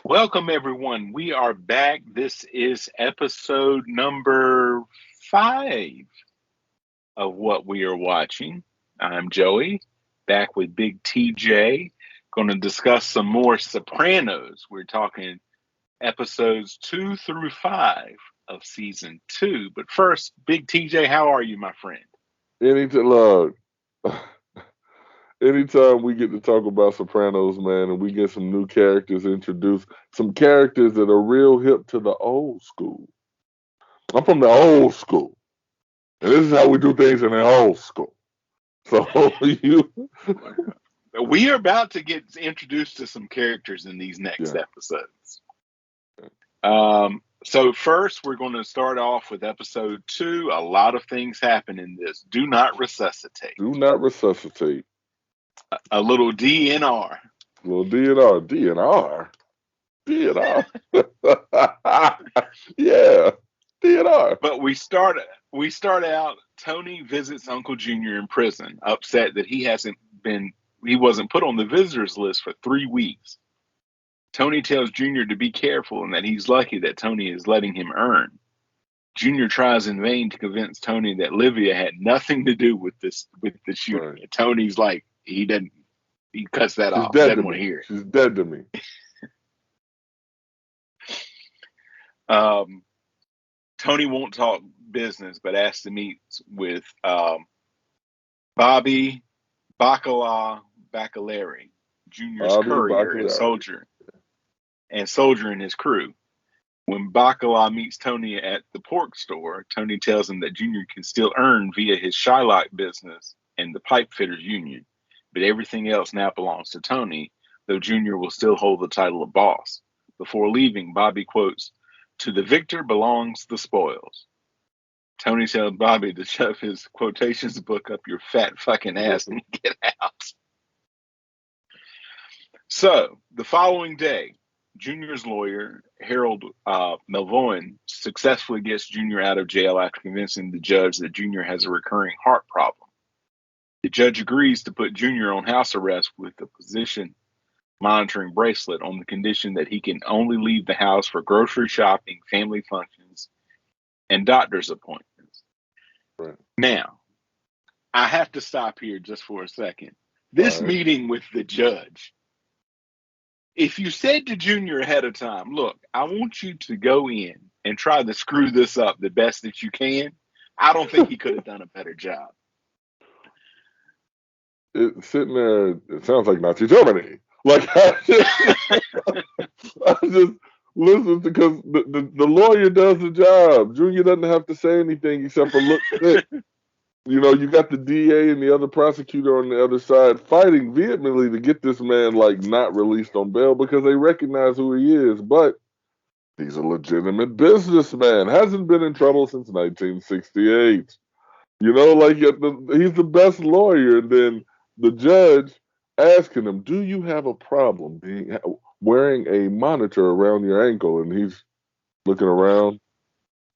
Welcome, everyone. We are back. This is episode number 5 of what we are watching. I'm Joey, back with Big TJ. Going to discuss some more Sopranos. We're talking episodes 2 through 5 of season 2. But first, Big TJ, how are you, my friend? Anytime, look, anytime we get to talk about Sopranos, man, and we get some new characters introduced, some characters that are real hip to the old school. I'm from the old school, and this is how we do things in the old school. So you, We are about to get introduced to some characters in these next yeah, episodes. So first, we're going to start off with episode 2. A lot of things happen in this. Do not resuscitate. do not resuscitate. A little DNR. Little DNR, DNR, DNR. Yeah, DNR. But we start out. Tony visits Uncle Junior in prison, upset that he wasn't put on the visitors list for 3 weeks. Tony tells Junior to be careful and that he's lucky that Tony is letting him earn. Junior tries in vain to convince Tony that Livia had nothing to do with the shooting. Right. And Tony's like, he cuts that She's off. dead to Doesn't want me. to hear it. She's dead to me. Um, Tony won't talk business, but asks to meet with Bobby Bacalari, Junior's Bobby courier Bacalari. and soldier in his crew. When Bacala meets Tony at the pork store, Tony tells him that Junior can still earn via his Shylock business and the pipe fitters union, but everything else now belongs to Tony, though Junior will still hold the title of boss. Before leaving, Bobby quotes, "To the victor belongs the spoils." Tony tells Bobby to shove his quotations book up your fat fucking ass and get out. So, the following day, Junior's lawyer, Harold Melvoin, successfully gets Junior out of jail after convincing the judge that Junior has a recurring heart problem. The judge agrees to put Junior on house arrest with a position monitoring bracelet on the condition that he can only leave the house for grocery shopping, family functions, and doctor's appointments. Right. Now, I have to stop here just for a second. All This right. meeting with the judge, if you said to Junior ahead of time, look, I want you to go in and try to screw this up the best that you can, I don't think he could have done a better job. Sitting there, it sounds like Nazi Germany. Like I just listen because the lawyer does the job. Junior doesn't have to say anything except for look sick. You know, you got the DA and the other prosecutor on the other side fighting vehemently to get this man like not released on bail because they recognize who he is. But he's a legitimate businessman. Hasn't been in trouble since 1968. You know, like he's the best lawyer. And then the judge asking him, "Do you have a problem wearing a monitor around your ankle?" And he's looking around.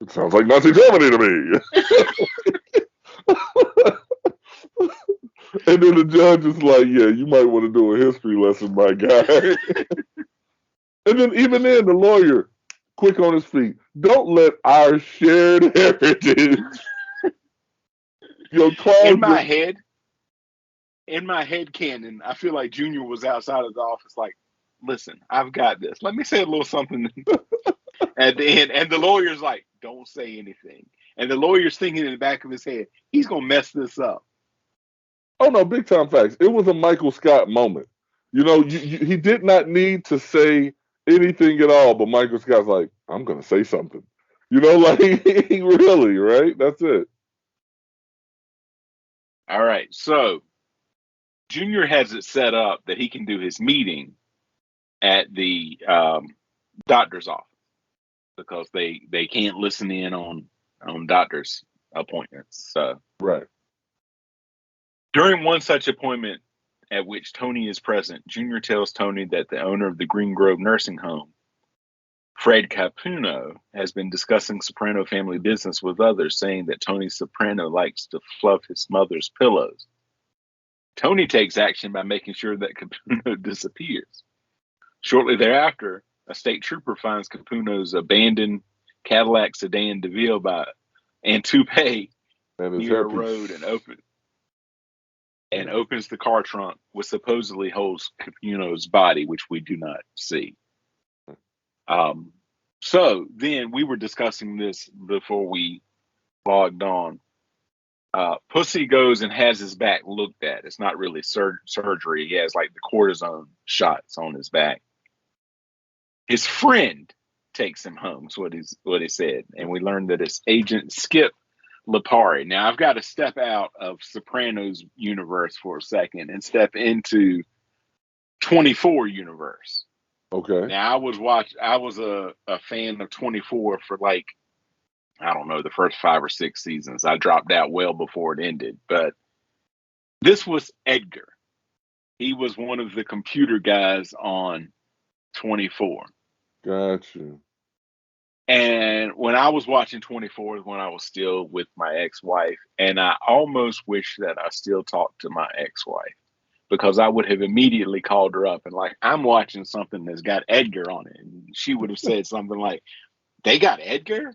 It sounds like Nazi Germany to me. And then the judge is like, "Yeah, you might want to do a history lesson, my guy." And then even then, the lawyer, quick on his feet, don't let our shared heritage, In cloud my your. head, in my head canon, I feel like Junior was outside of the office like, listen, I've got this. Let me say a little something at the end. And the lawyer's like, don't say anything. And the lawyer's thinking in the back of his head, he's going to mess this up. Oh no, big time facts. It was a Michael Scott moment. He did not need to say anything at all, but Michael Scott's like, I'm gonna say something. Like really, right? That's it. All right. So Junior has it set up that he can do his meeting at the doctor's office because they can't listen in on doctor's appointments. So Right. during one such appointment at which Tony is present, Junior tells Tony that the owner of the Green Grove nursing home, Fred Capuno, has been discussing Soprano family business with others, saying that Tony Soprano likes to fluff his mother's pillows. Tony takes action by making sure that Capuno disappears. Shortly thereafter, a state trooper finds Capuno's abandoned Cadillac sedan DeVille and toupee And his near a road hairpiece. and opens the car trunk, which supposedly holds Capuno's body, which we do not see. So then we were discussing this before we logged on. Pussy goes and has his back looked at. It's not really surgery. He has like the cortisone shots on his back. His friend takes him home. Is what he said, and we learned that it's Agent Skip Lipari. Now I've got to step out of Sopranos universe for a second and step into 24 universe. Okay. Now I was a fan of 24 for like, I don't know, the first 5 or 6 seasons. I dropped out well before it ended, but this was Edgar. He was one of the computer guys on 24. Gotcha. And when I was watching 24 when I was still with my ex-wife, and I almost wish that I still talked to my ex-wife, because I would have immediately called her up and like, I'm watching something that's got Edgar on it. And she would have said something like, they got Edgar?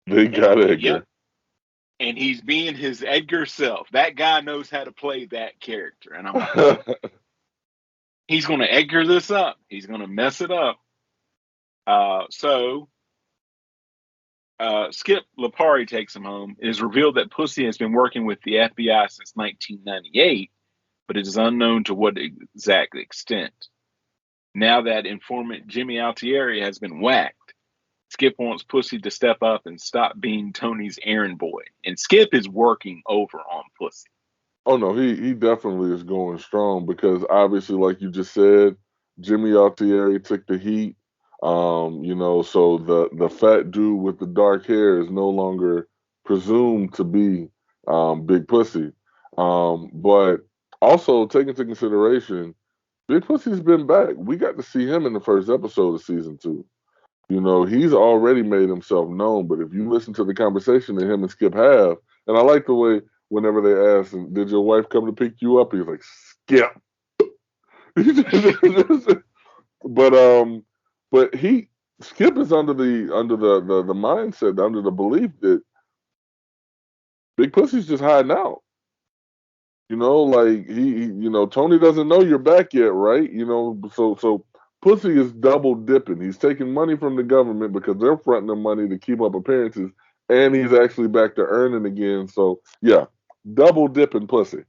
They got Edgar. Yep. And he's being his Edgar self. That guy knows how to play that character. And I'm like, he's going to Edgar this up. He's going to mess it up. So Skip Lipari takes him home. It is revealed that Pussy has been working with the FBI since 1998, but it is unknown to what exact extent. Now that informant Jimmy Altieri has been whacked, Skip wants Pussy to step up and stop being Tony's errand boy. And Skip is working over on Pussy. Oh no, he definitely is going strong because obviously, like you just said, Jimmy Altieri took the heat. So the fat dude with the dark hair is no longer presumed to be Big Pussy. But also take into consideration, Big Pussy's been back. We got to see him in the first episode of season 2. He's already made himself known, but if you listen to the conversation that him and Skip have, and I like the way whenever they ask him, did your wife come to pick you up? He's like, Skip. but Skip is under the mindset, under the belief that Big Pussy's just hiding out. Like Tony doesn't know you're back yet, right? So Pussy is double dipping. He's taking money from the government because they're fronting him money to keep up appearances, and he's actually back to earning again. So yeah, double dipping Pussy.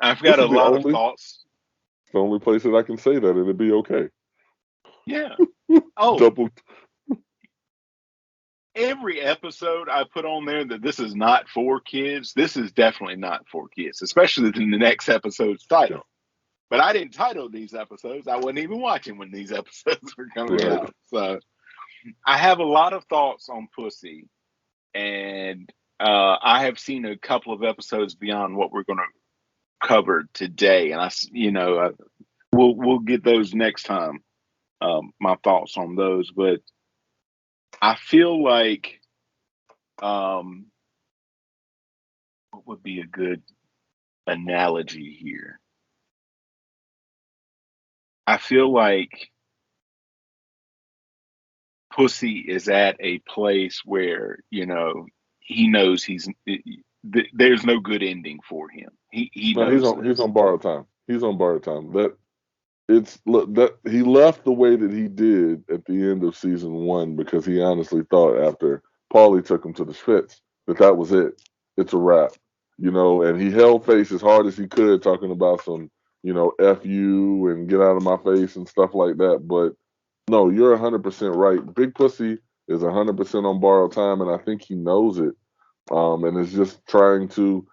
I've got a lot of thoughts. It's the only place that I can say that it'd be okay. Yeah. Oh. Double. Every episode I put on there that this is not for kids. This is definitely not for kids, especially in the next episode's title. But I didn't title these episodes. I wasn't even watching when these episodes were coming out. So I have a lot of thoughts on Pussy, and I have seen a couple of episodes beyond what we're going to cover today, and we'll get those next time. My thoughts on those, but I feel like what would be a good analogy here? I feel like Pussy is at a place where, he knows there's no good ending for him. He knows he's on borrowed time. He's on borrowed time. That he left the way that he did at the end of season 1 because he honestly thought after Paulie took him to the Schwitz that was it. It's a wrap. And he held face as hard as he could, talking about some, F you and get out of my face and stuff like that. But no, you're 100% right. Big Pussy is 100% on borrowed time, and I think he knows it. And is just trying to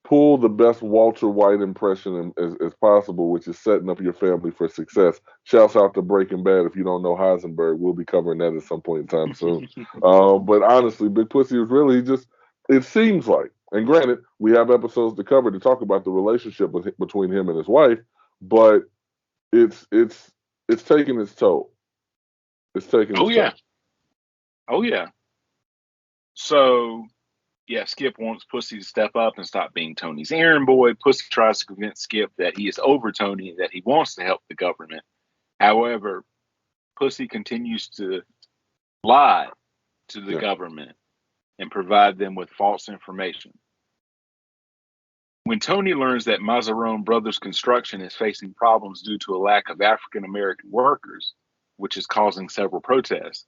pull the best Walter White impression as possible, which is setting up your family for success. Shouts out to Breaking Bad. If you don't know Heisenberg, we'll be covering that at some point in time soon. But honestly, Big Pussy is really just, it seems like, and granted, we have episodes to cover to talk about the relationship between him and his wife, but it's taking its toll. It's taking its toll. Oh, yeah. So, yeah, Skip wants Pussy to step up and stop being Tony's errand boy. Pussy tries to convince Skip that he is over Tony and that he wants to help the government. However, Pussy continues to lie to the Yeah. government and provide them with false information. When Tony learns that Mazzarone Brothers Construction is facing problems due to a lack of African American workers, which is causing several protests,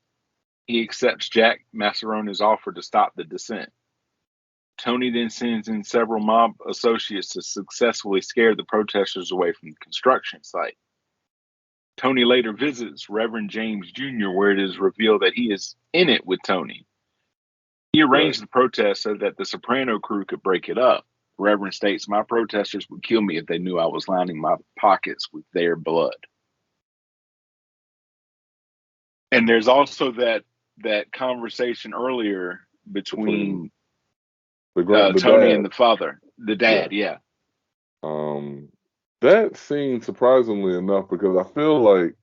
he accepts Jack Mazzarone's offer to stop the descent. Tony then sends in several mob associates to successfully scare the protesters away from the construction site. Tony later visits Reverend James Jr., where it is revealed that he is in it with Tony. He arranged the protest so that the Soprano crew could break it up. Reverend states, "My protesters would kill me if they knew I was lining my pockets with their blood." And there's also that conversation earlier between the Tony dad. and the father, the dad. Yeah. That scene, surprisingly enough, because I feel like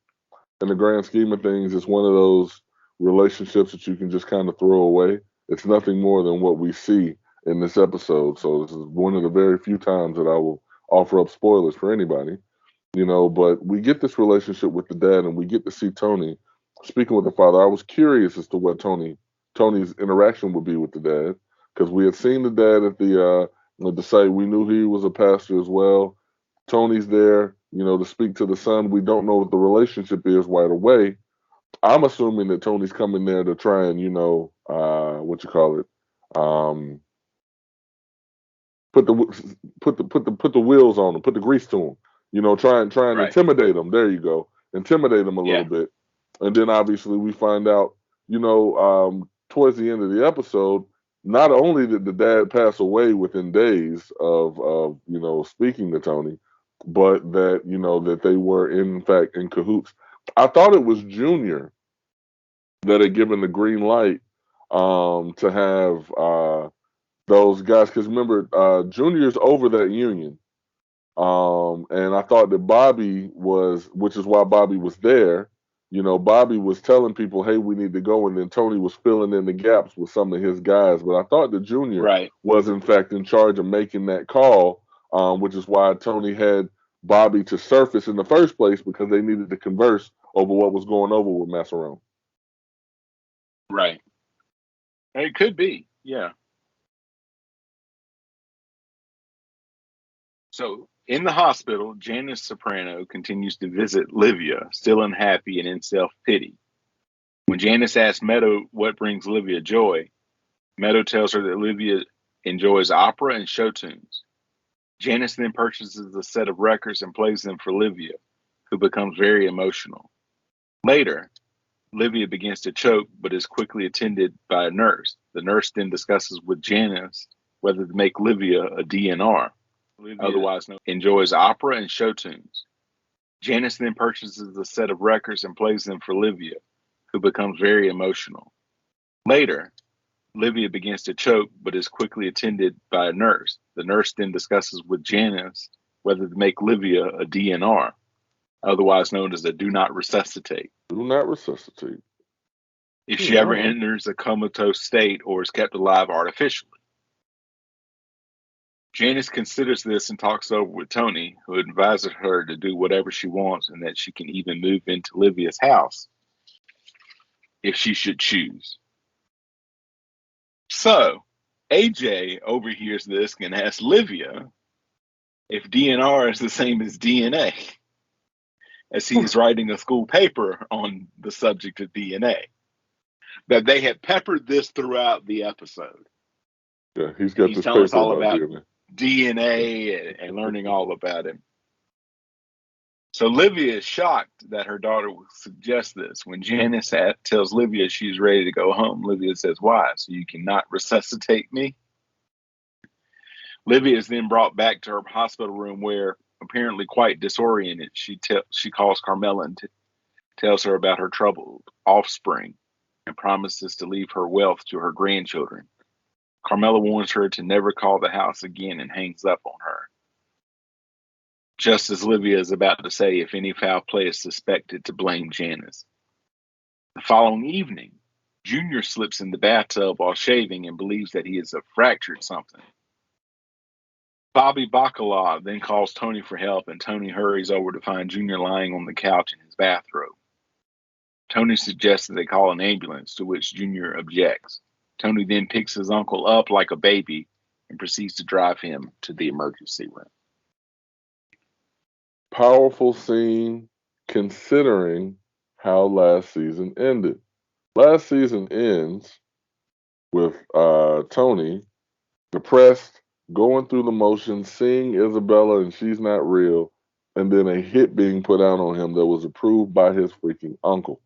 in the grand scheme of things, it's one of those relationships that you can just kind of throw away. It's nothing more than what we see in this episode. So this is one of the very few times that I will offer up spoilers for anybody, but we get this relationship with the dad and we get to see Tony speaking with the father. I was curious as to what Tony's interaction would be with the dad, because we had seen the dad at the site. We knew he was a pastor as well. Tony's there, to speak to the son. We don't know what the relationship is right away. I'm assuming that Tony's coming there to try and, what you call it, put the wheels on them, put the grease to them. Try and Right. intimidate them. There you go, intimidate them a little Yeah. bit, and then obviously we find out, towards the end of the episode, not only did the dad pass away within days of speaking to Tony, but that they were in fact in cahoots. I thought it was Junior that had given the green light to have those guys, because remember, Junior's over that union. And I thought that Bobby was, which is why Bobby was there. Bobby was telling people, "Hey, we need to go," and then Tony was filling in the gaps with some of his guys. But I thought that Junior Right. was in fact in charge of making that call, which is why Tony had Bobby to surface in the first place, because they needed to converse over what was going over with Massarone. Right. It could be. Yeah. So in the hospital, Janice Soprano continues to visit Livia, still unhappy and in self-pity. When Janice asks Meadow what brings Livia joy, Meadow tells her that Livia enjoys opera and show tunes. Janice then purchases a set of records and plays them for Livia, who becomes very emotional. Later, Livia begins to choke but is quickly attended by a nurse. The nurse then discusses with Janice whether to make Livia a DNR. Livia, otherwise known, enjoys opera and show tunes. Janice then purchases a set of records and plays them for Livia, who becomes very emotional. Later, Livia begins to choke but is quickly attended by a nurse. The nurse then discusses with Janice whether to make Livia a DNR, otherwise known as a do not resuscitate. Do not resuscitate. If she ever enters a comatose state or is kept alive artificially. Janice considers this and talks over with Tony, who advises her to do whatever she wants and that she can even move into Livia's house if she should choose. So, AJ overhears this and asks Livia if DNR is the same as DNA, as he is writing a school paper on the subject of DNA. That they had peppered this throughout the episode. Yeah, he's got He's this telling us paper all about DNA. and learning all about him. So Livia is shocked that her daughter would suggest this. When Janice tells Livia she's ready to go home, Livia says, "Why? So you cannot resuscitate me?" Livia is then brought back to her hospital room where, apparently quite disoriented, she calls Carmela and tells her about her troubled offspring and promises to leave her wealth to her grandchildren. Carmela warns her to never call the house again and hangs up on her. Just as Livia is about to say if any foul play is suspected, to blame Janice. The following evening, Junior slips in the bathtub while shaving and believes that he has fractured something. Bobby Bacala then calls Tony for help, and Tony hurries over to find Junior lying on the couch in his bathrobe. Tony suggests that they call an ambulance, to which Junior objects. Tony then picks his uncle up like a baby and proceeds to drive him to the emergency room. Powerful scene considering how last season ended. Last season ends with Tony depressed, going through the motions, seeing Isabella and she's not real, and then a hit being put out on him that was approved by his freaking uncle,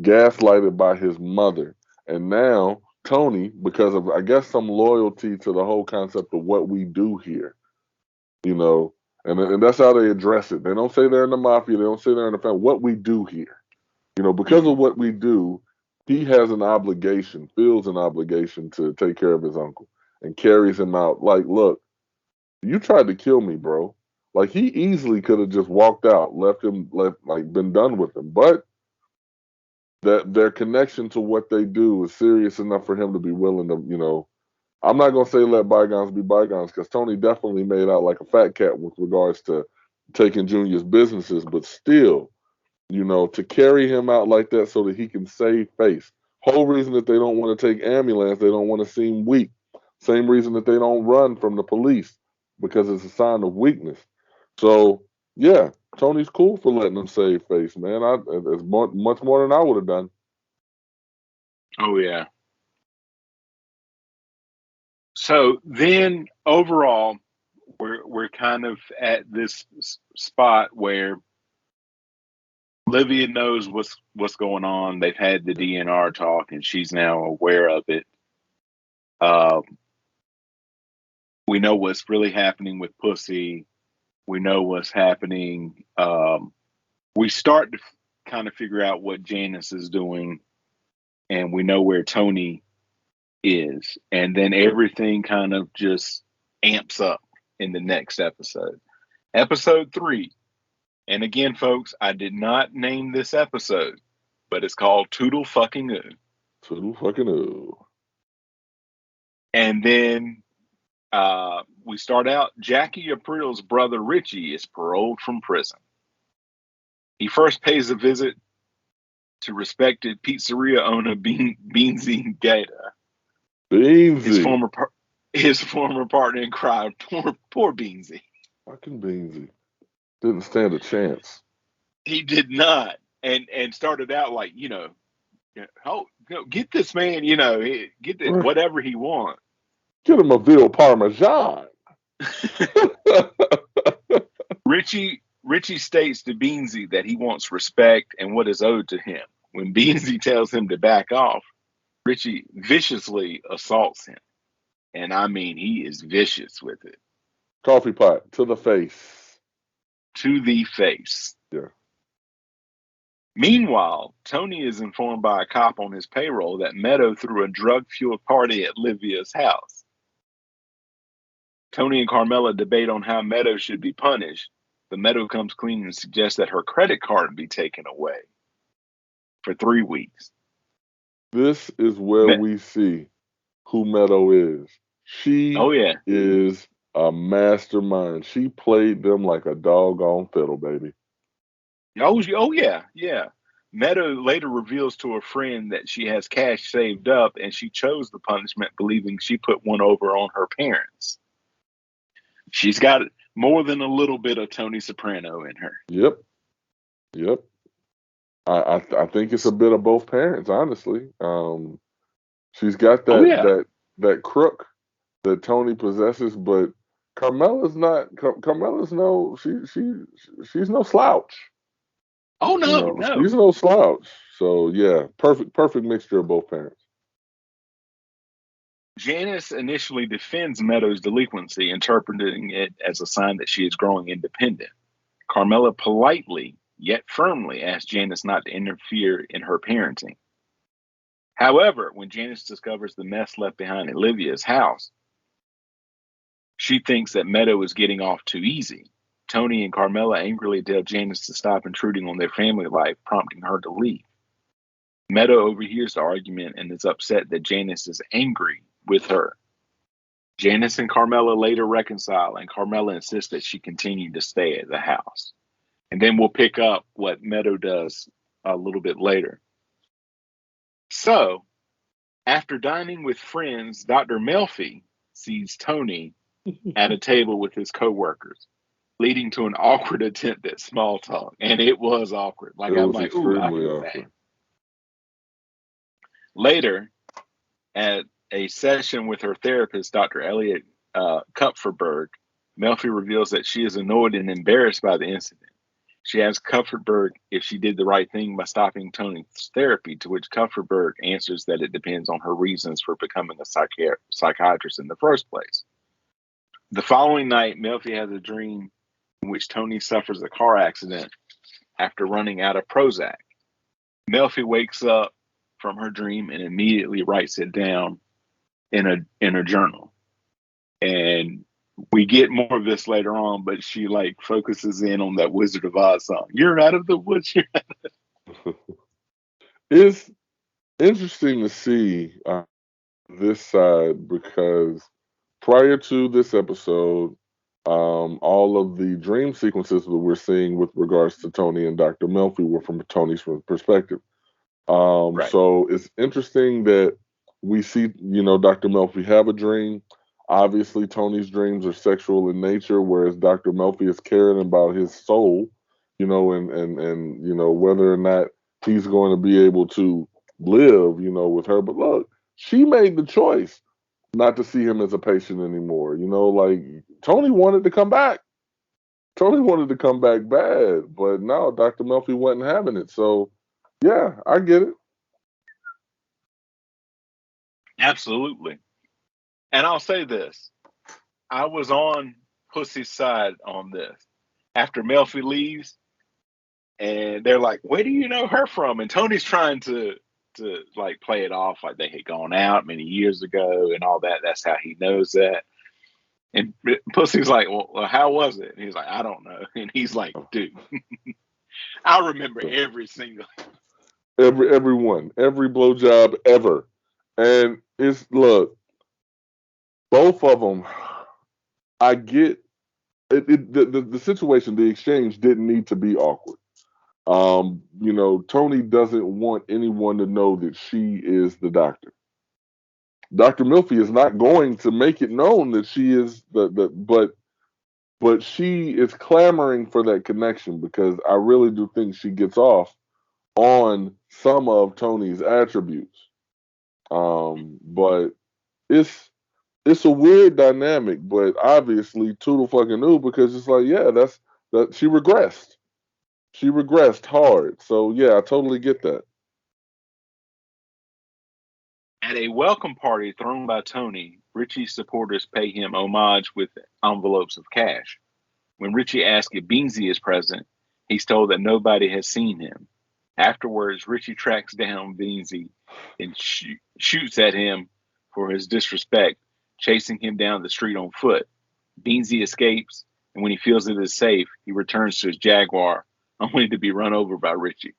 gaslighted by his mother. And now Tony, because of, I guess, some loyalty to the whole concept of what we do here, you know, and that's how they address it. They don't say they're in the mafia. They don't say they're in the family. What we do here, you know, because of what we do, he has an obligation, feels an obligation to take care of his uncle and carries him out. Like, look, you tried to kill me, bro. Like, he easily could have just walked out, like, been done with him. But that their connection to what they do is serious enough for him to be willing to, you know, I'm not gonna say let bygones be bygones, because Tony definitely made out like a fat cat with regards to taking Junior's businesses, but still, you know, to carry him out like that so that he can save face. Whole reason that they don't want to take ambulance, they don't want to seem weak. Same reason that they don't run from the police, because it's a sign of weakness. So yeah, Tony's cool for letting them save face, man. It's much more than I would have done. Oh, yeah. So then overall, we're kind of at this spot where Livia knows what's going on. They've had the DNR talk, and she's now aware of it. We know what's really happening with Pussy. We know what's happening. We start to kind of figure out what Janice is doing, and we know where Tony is. And then everything kind of just amps up in the next episode. Episode 3. And again, folks, I did not name this episode, but it's called Toodle Fucking Oo. Toodle fucking oo. And then we start out, Jackie April's brother Richie is paroled from prison. He first pays a visit to respected pizzeria owner Beansy Gaeta. Beansy. His former partner in crime, poor Beansy. Fucking Beansy. Didn't stand a chance. He did not. And started out like, get this man, get whatever he wants. Get him a veal parmesan. Richie states to Beansy that he wants respect and what is owed to him. When Beansy tells him to back off, Richie viciously assaults him. And I mean, he is vicious with it. Coffee pot to the face. To the face. Yeah. Meanwhile, Tony is informed by a cop on his payroll that Meadow threw a drug-fueled party at Livia's house. Tony and Carmela debate on how Meadow should be punished, but Meadow comes clean and suggests that her credit card be taken away for 3 weeks. This is where we see who Meadow is. She is a mastermind. She played them like a doggone fiddle, baby. Oh yeah. Meadow later reveals to a friend that she has cash saved up, and she chose the punishment believing she put one over on her parents. She's got more than a little bit of Tony Soprano in her. Yep. I think it's a bit of both parents, honestly. She's got that crook that Tony possesses, but Carmela's not. Carmela's no. She's no slouch. Oh no, no. She's no slouch. So yeah, perfect mixture of both parents. Janice initially defends Meadow's delinquency, interpreting it as a sign that she is growing independent. Carmela politely yet firmly asks Janice not to interfere in her parenting. However, when Janice discovers the mess left behind at Livia's house, she thinks that Meadow is getting off too easy. Tony and Carmela angrily tell Janice to stop intruding on their family life, prompting her to leave. Meadow overhears the argument and is upset that Janice is angry with her. Janice and Carmela later reconcile, and Carmela insists that she continue to stay at the house. And then we'll pick up what Meadow does a little bit later. So, after dining with friends, Dr. Melfi sees Tony at a table with his coworkers, leading to an awkward attempt at small talk. And it was awkward. Like, It I'm was like, ooh, I extremely feel that. awkward. Later, at a session with her therapist, Dr. Elliot Kupferberg, Melfi reveals that she is annoyed and embarrassed by the incident. She asks Kupferberg if she did the right thing by stopping Tony's therapy, to which Kupferberg answers that it depends on her reasons for becoming a psychiatrist in the first place. The following night, Melfi has a dream in which Tony suffers a car accident after running out of Prozac. Melfi wakes up from her dream and immediately writes it down in a journal. And we get more of this later on, but she like focuses in on that Wizard of Oz song. You're out of the woods. It's interesting to see this side because prior to this episode, all of the dream sequences that we're seeing with regards to Tony and Dr. Melfi were from Tony's perspective. Right. So it's interesting that we see, Dr. Melfi have a dream. Obviously, Tony's dreams are sexual in nature, whereas Dr. Melfi is caring about his soul, and whether or not he's going to be able to live, with her. But look, she made the choice not to see him as a patient anymore. Like Tony wanted to come back. Tony wanted to come back bad, but no, Dr. Melfi wasn't having it. So, yeah, I get it. Absolutely. And I'll say this. I was on Pussy's side on this. After Melfi leaves, and they're like, where do you know her from? And Tony's trying to like play it off like they had gone out many years ago and all that. That's how he knows that. And Pussy's like, well, how was it? And he's like, I don't know. And he's like, dude, I remember every single. Everyone, every blowjob ever. And look, both of them, I get it, the situation, the exchange didn't need to be awkward. Tony doesn't want anyone to know that she is the doctor. Dr. Milfy is not going to make it known that she is but she is clamoring for that connection because I really do think she gets off on some of Tony's attributes. But it's a weird dynamic, but obviously Toodle fucking knew because it's like, yeah, that she regressed. She regressed hard. So yeah, I totally get that. At a welcome party thrown by Tony, Richie's supporters pay him homage with envelopes of cash. When Richie asks if Beansy is present, he's told that nobody has seen him. Afterwards, Richie tracks down Beansy and shoots at him for his disrespect, chasing him down the street on foot. Beansy escapes, and when he feels it is safe, he returns to his Jaguar, only to be run over by Richie.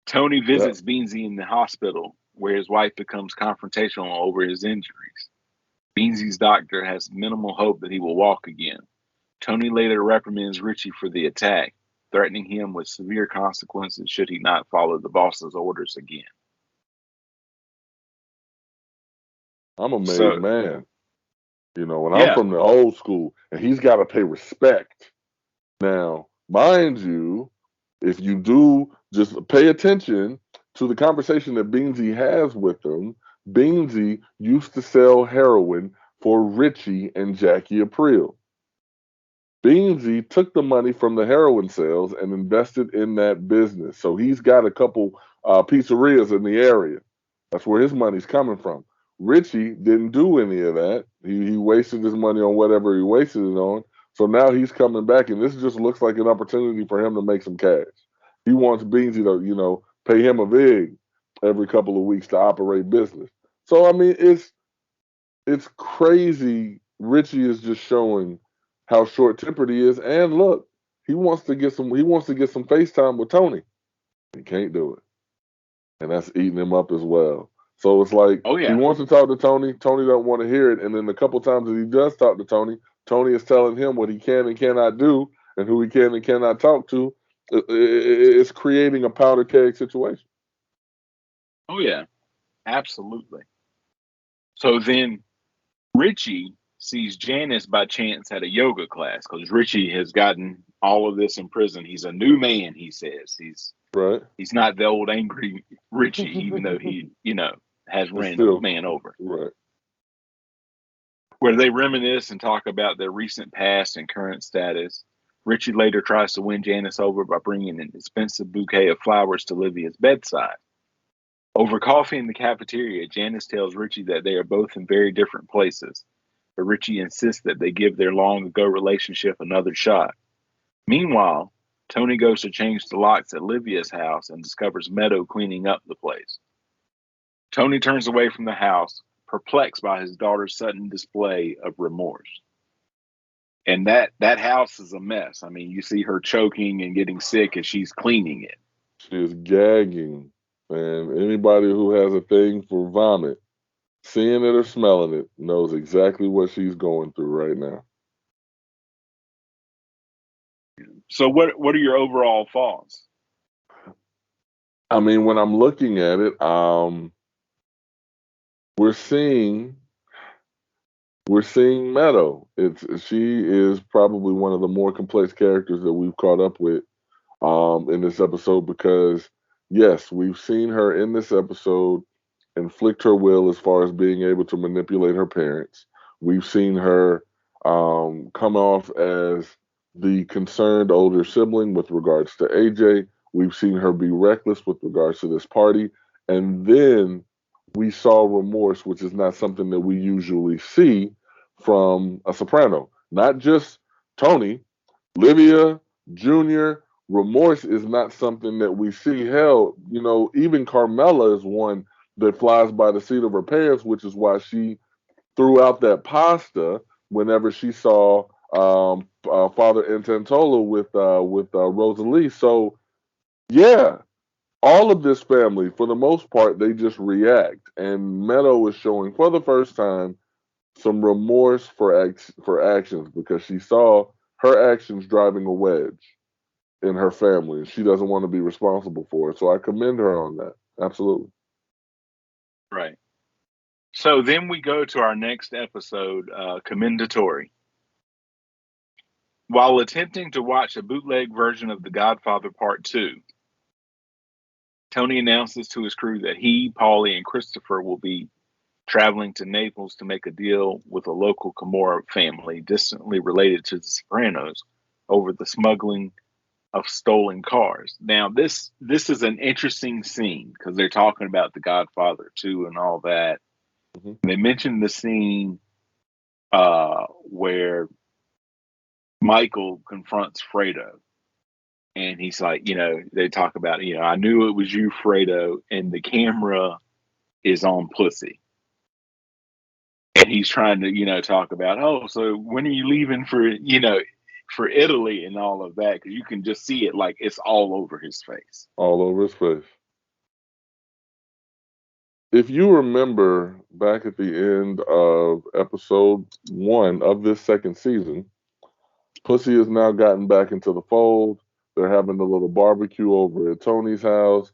Tony visits Beansy in the hospital, where his wife becomes confrontational over his injuries. Beansy's doctor has minimal hope that he will walk again. Tony later reprimands Richie for the attack, threatening him with severe consequences should he not follow the boss's orders again. I'm a made man. When I'm yeah. from the old school, and he's got to pay respect. Now, mind you, if you do just pay attention to the conversation that Beansy has with him, Beansy used to sell heroin for Richie and Jackie Aprile. Beansy took the money from the heroin sales and invested in that business. So he's got a couple pizzerias in the area. That's where his money's coming from. Richie didn't do any of that. He wasted his money on whatever he wasted it on. So now he's coming back, and this just looks like an opportunity for him to make some cash. He wants Beansy to, pay him a vig every couple of weeks to operate business. So I mean, it's crazy. Richie is just showing how short tempered he is. And look, he wants to get some FaceTime with Tony. He can't do it. And that's eating him up as well. So it's like Oh he yeah. wants to talk to Tony. Tony don't want to hear it. And then the couple times that he does talk to Tony, Tony is telling him what he can and cannot do and who he can and cannot talk to. It's creating a powder keg situation. Oh yeah. Absolutely. So then Richie sees Janice by chance at a yoga class because Richie has gotten all of this in prison. He's a new man, he says. Right. He's not the old angry Richie, even though he, has It's ran the still man over. right. Where they reminisce and talk about their recent past and current status. Richie later tries to win Janice over by bringing an expensive bouquet of flowers to Livia's bedside. Over coffee in the cafeteria, Janice tells Richie that they are both in very different places, but Richie insists that they give their long ago relationship another shot. Meanwhile, Tony goes to change the locks at Livia's house and discovers Meadow cleaning up the place. Tony turns away from the house, perplexed by his daughter's sudden display of remorse. And that house is a mess. I mean, you see her choking and getting sick as she's cleaning it. She is gagging. And anybody who has a thing for vomit, seeing it or smelling it, knows exactly what she's going through right now. So what are your overall thoughts? I mean, when I'm looking at it, we're seeing Meadow. She is probably one of the more complex characters that we've caught up with in this episode because yes, we've seen her in this episode inflict her will as far as being able to manipulate her parents. We've seen her come off as the concerned older sibling with regards to AJ. We've seen her be reckless with regards to this party. And then we saw remorse, which is not something that we usually see from a soprano. Not just Tony, Livia, Junior. Remorse is not something that we see. Hell, even Carmela is one that flies by the seat of her pants, which is why she threw out that pasta whenever she saw Father Intentola with Rosalie. So yeah, all of this family, for the most part, they just react. And Meadow is showing for the first time some remorse for actions because she saw her actions driving a wedge in her family, and she doesn't want to be responsible for it. So I commend her on that. Absolutely. Right. So then we go to our next episode, Commendatory. While attempting to watch a bootleg version of The Godfather Part 2, Tony announces to his crew that he, Paulie, and Christopher will be traveling to Naples to make a deal with a local Camorra family distantly related to the Sopranos over the smuggling of stolen cars. Now, this is an interesting scene because they're talking about The Godfather 2 and all that. Mm-hmm. They mentioned the scene where Michael confronts Fredo. And he's like, they talk about, I knew it was you, Fredo, and the camera is on Pussy. And he's trying to, talk about, oh, so when are you leaving for Italy and all of that? Because you can just see it like it's all over his face. All over his face. If you remember back at the end of episode 1 of this second season, Pussy has now gotten back into the fold. They're having a little barbecue over at Tony's house.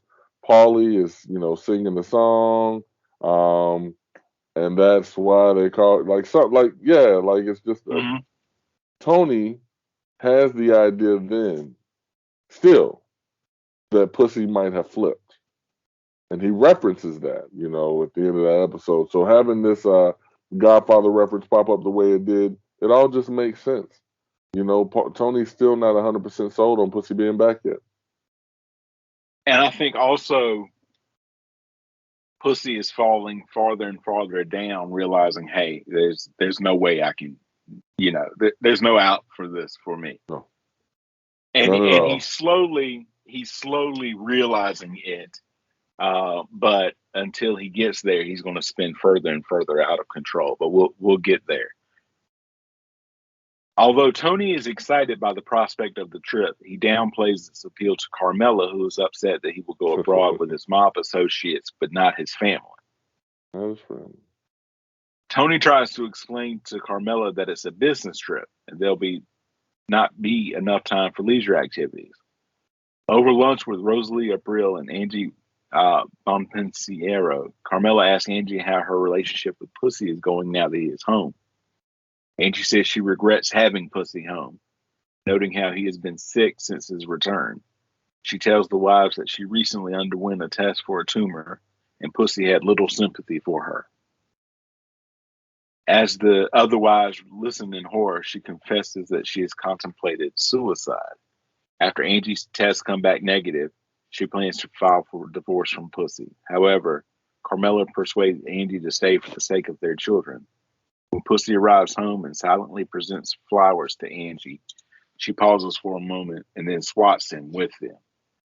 Paulie is, singing the song. And that's why they call it like something like, yeah, like it's just Mm-hmm. Tony has the idea then still that Pussy might have flipped. And he references that, at the end of that episode. So having this Godfather reference pop up the way it did, it all just makes sense. Tony's still not 100% sold on Pussy being back yet. And I think also Pussy is falling farther and farther down, realizing, hey, there's no way I can, there's no out for this for me. No, and none at and all. he's slowly realizing it. But until he gets there, he's going to spin further and further out of control. But we'll get there. Although Tony is excited by the prospect of the trip, he downplays this appeal to Carmela, who is upset that he will go abroad with his mob associates, but not his family. Not his friend. Tony tries to explain to Carmela that it's a business trip and not be enough time for leisure activities. Over lunch with Rosalie April and Angie Bonpensiero, Carmela asks Angie how her relationship with Pussy is going now that he is home. Angie says she regrets having Pussy home, noting how he has been sick since his return. She tells the wives that she recently underwent a test for a tumor, and Pussy had little sympathy for her. As the other wives listen in horror, she confesses that she has contemplated suicide. After Angie's tests come back negative, she plans to file for divorce from Pussy. However, Carmela persuades Angie to stay for the sake of their children. When Pussy arrives home and silently presents flowers to Angie, she pauses for a moment and then swats them with them.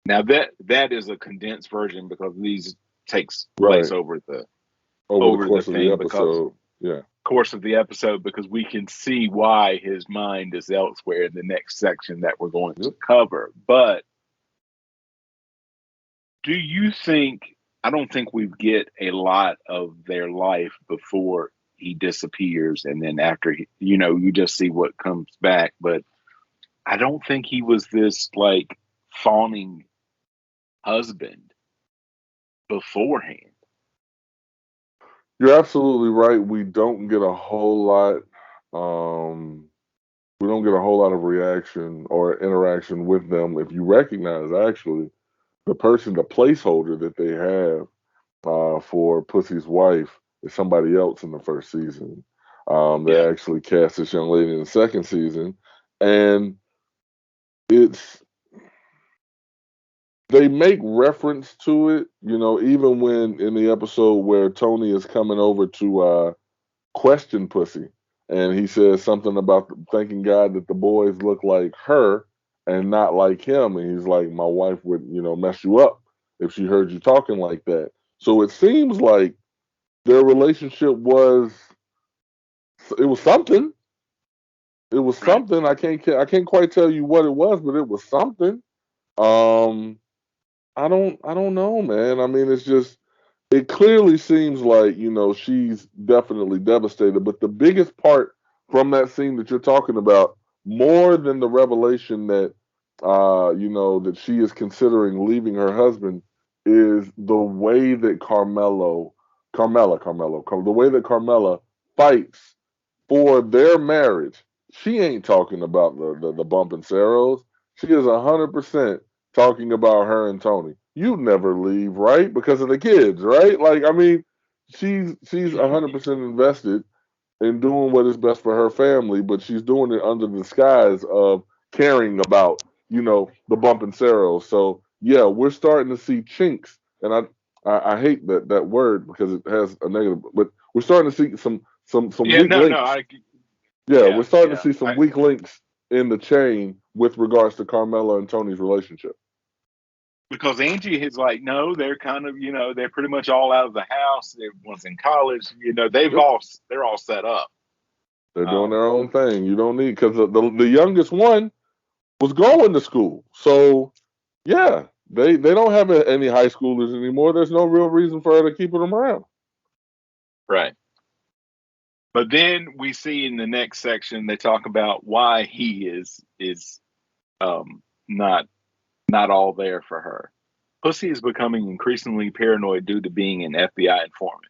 Now that is a condensed version because these takes place Right. over the Course of the thing because episode. Yeah. course of the episode because we can see why his mind is elsewhere in the next section that we're going to cover. But do you think, I don't think we get a lot of their life before he disappears and then after you just see what comes back, but I don't think he was this like fawning husband beforehand. You're absolutely right. We don't get a whole lot. We don't get a whole lot of reaction or interaction with them. If you recognize, actually, the placeholder that they have for Pussy's wife is somebody else in the first season. They Yeah. actually cast this young lady in the second season, and it's they make reference to it. Even when in the episode where Tony is coming over to question Pussy, and he says something about thanking God that the boys look like her and not like him, and he's like, my wife would mess you up if she heard you talking like that. So it seems like their relationship was something. It was Right. something. I can't quite tell you what it was, but it was something. Um, I don't know, man. I mean, it clearly seems like she's definitely devastated. But the biggest part from that scene that you're talking about, more than the revelation that that she is considering leaving her husband, is the way that the way that Carmela fights for their marriage. She ain't talking about the bump and Saros. She is 100% talking about her and Tony. You never leave, right? Because of the kids, right? Like, I mean, she's 100% invested in doing what is best for her family, but she's doing it under the disguise of caring about, the bump and Saros. So yeah, we're starting to see chinks, and I hate that word because it has a negative, but we're starting to see some Yeah, weak no, links. Yeah, we're yeah, starting to yeah. see some weak links in the chain with regards to Carmela and Tony's relationship. Because Angie is like, no, they're kind of, they're pretty much all out of the house. Everyone's in college. Yep. They're all set up. They're doing their Um, own thing. You don't need because the youngest one was going to school. So yeah, they don't have any high schoolers anymore. There's no real reason for her to keep them around. right. But then we see in the next section they talk about why he is um, not not all there for her. Pussy is becoming increasingly paranoid due to being an FBI informant.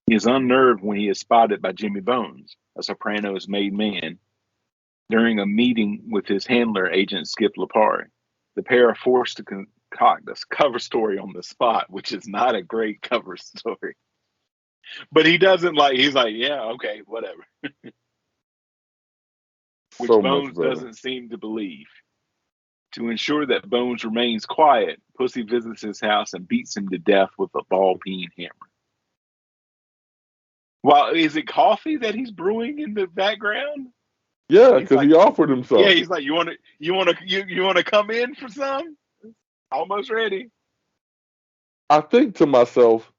He is unnerved when he is spotted by Jimmy Bones, a Sopranos made man, during a meeting with his handler, Agent Skip Lipari. The pair are forced to concoct a cover story on the spot, which is not a great cover story. But he's like, yeah, okay, whatever. Which So much Bones better. doesn't seem to believe. To ensure that Bones remains quiet, Pussy visits his house and beats him to death with a ball peen hammer. Well, is it coffee that he's brewing in the background? Yeah, He's because like, he offered him yeah, some. he's like, you want to come in for some? Almost ready. I think to myself,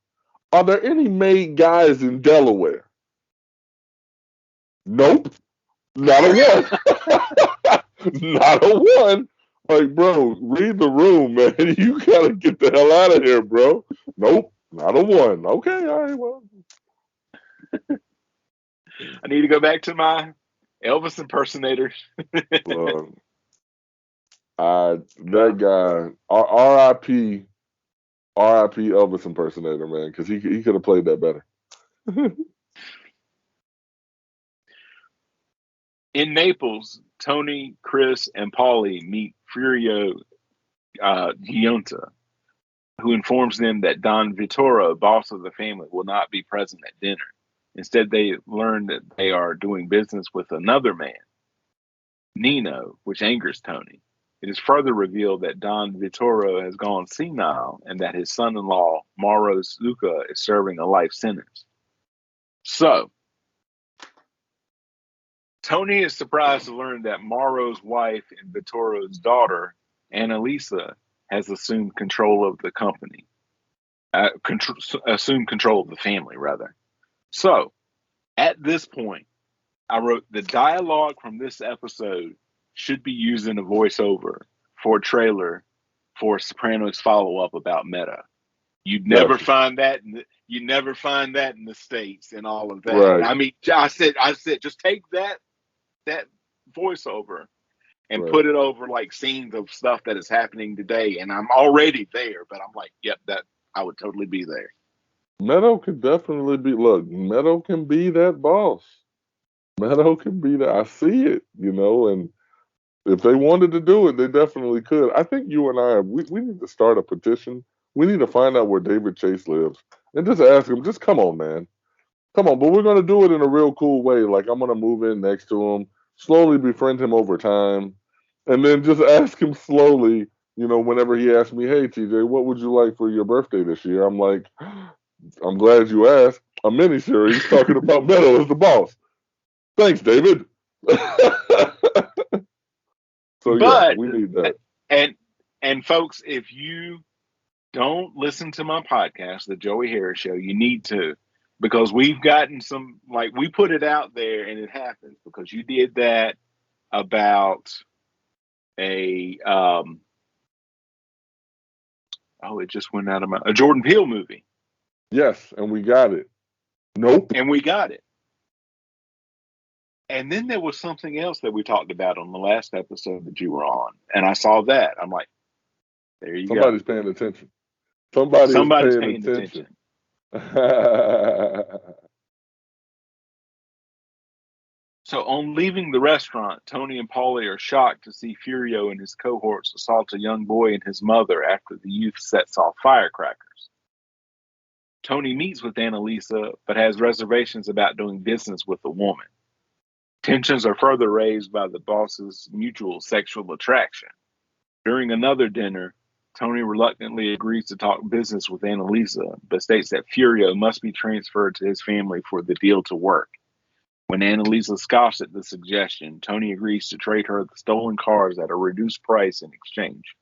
are there any made guys in Delaware? Nope, not a one. Not a one. Like, bro, read the room, man. You gotta get the hell out of here, bro. Nope, not a one. Okay, all right, well. I need to go back to my Elvis impersonator. Look, that guy, R.I.P. R.I.P. Elvis impersonator, man, because he could have played that better. In Naples, Tony, Chris, and Paulie meet Furio Gionta, who informs them that Don Vittoro, boss of the family, will not be present at dinner. Instead, they learn that they are doing business with another man, Nino, which angers Tony. It is further revealed that Don Vittoro has gone senile and that his son-in-law, Mauro Luca, is serving a life sentence. So, Tony is surprised to learn that Mauro's wife and Vittoro's daughter, Annalisa, has assumed control of the company. Assumed control of the family, rather. So, at this point, I wrote the dialogue from this episode should be used in a voiceover for a trailer for Sopranos follow-up about Meta. You'd never find that. You never find that in the States and all of that. Right. I mean, I said, just take that voiceover and Right. put it over like scenes of stuff that is happening today, and I'm already there. But I'm like, yep, that I would totally be there. Meadow can definitely be. Look, Meadow can be that boss. Meadow can be that. I see it, and if they wanted to do it, they definitely could. I think you and I, we need to start a petition. We need to find out where David Chase lives and just ask him, just come on, man. Come on. But we're going to do it in a real cool way. Like, I'm going to move in next to him, slowly befriend him over time, and then just ask him slowly, whenever he asks me, hey, TJ, what would you like for your birthday this year? I'm like, I'm glad you asked. A miniseries talking about Meadow as the boss. Thanks, David. So yeah, we need that. And folks, if you don't listen to my podcast, The Joey Harris Show, you need to, because we've gotten some, like, we put it out there and it happens because you did that about a it just went out of a Jordan Peele movie. Yes, and we got it. Nope. And we got it. And then there was something else that we talked about on the last episode that you were on. And I saw that. I'm like, there you Somebody's go. paying attention. Somebody's paying attention. So on leaving the restaurant, Tony and Paulie are shocked to see Furio and his cohorts assault a young boy and his mother after the youth sets off firecrackers. Tony meets with Annalisa, but has reservations about doing business with the woman. Tensions are further raised by the boss's mutual sexual attraction. During another dinner, Tony reluctantly agrees to talk business with Annalisa, but states that Furio must be transferred to his family for the deal to work. When Annalisa scoffs at the suggestion, Tony agrees to trade her the stolen cars at a reduced price in exchange.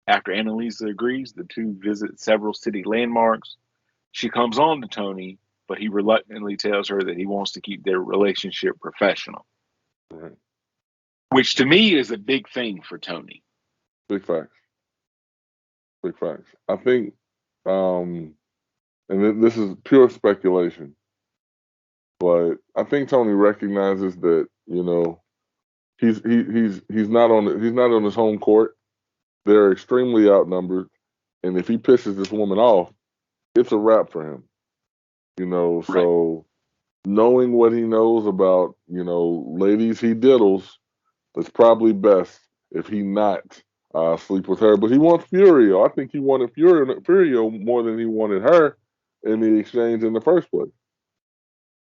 After Annalisa agrees, the two visit several city landmarks. She comes on to Tony, but he reluctantly tells her that he wants to keep their relationship professional. Right. Which to me is a big thing for Tony. Big facts. Big facts. I think, and this is pure speculation, but I think Tony recognizes that he's not on his home court. They're extremely outnumbered, and if he pisses this woman off, it's a wrap for him. So knowing what he knows about ladies he diddles, it's probably best if he not sleep with her. But he wants Furio. I think he wanted Furio more than he wanted her in the exchange in the first place.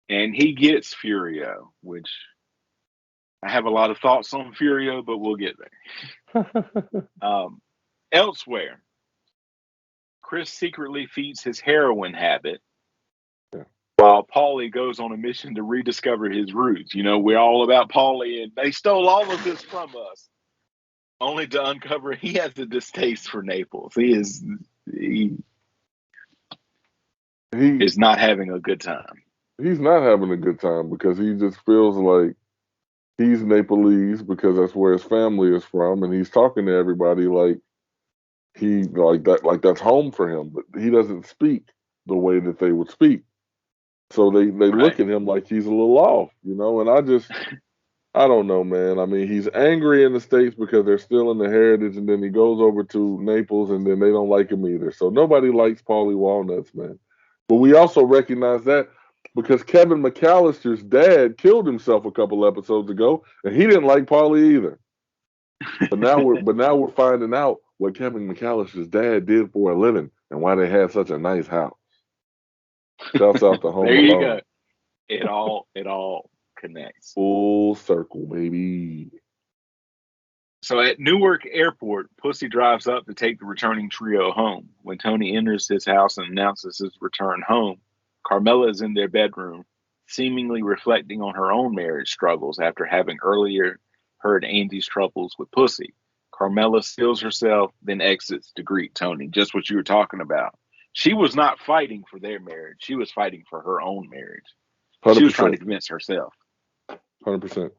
And he gets Furio, which I have a lot of thoughts on Furio, but we'll get there. Elsewhere, Chris secretly feeds his heroin habit while Paulie goes on a mission to rediscover his roots. We're all about Paulie, and they stole all of this from us, only to uncover he has a distaste for Naples. He is not having a good time. He's not having a good time because he just feels like he's Nepalese because that's where his family is from, and he's talking to everybody like that's home for him. But he doesn't speak the way that they would speak. So they Right. look at him like he's a little off, and I don't know, man. I mean, he's angry in the States because they're still in the heritage, and then he goes over to Naples, and then they don't like him either. So nobody likes Paulie Walnuts, man. But we also recognize that because Kevin McAllister's dad killed himself a couple episodes ago, and he didn't like Paulie either. But now we're finding out what Kevin McAllister's dad did for a living and why they had such a nice house. Shouts out to Home There you go. Alone. It all connects. Full circle, baby. So at Newark Airport, Pussy drives up to take the returning trio home. When Tony enters his house and announces his return home, Carmela is in their bedroom, seemingly reflecting on her own marriage struggles after having earlier heard Andy's troubles with Pussy. Carmela steals herself, then exits to greet Tony, just what you were talking about. She was not fighting for their marriage. She was fighting for her own marriage. She was trying to 100%. convince herself. 100%.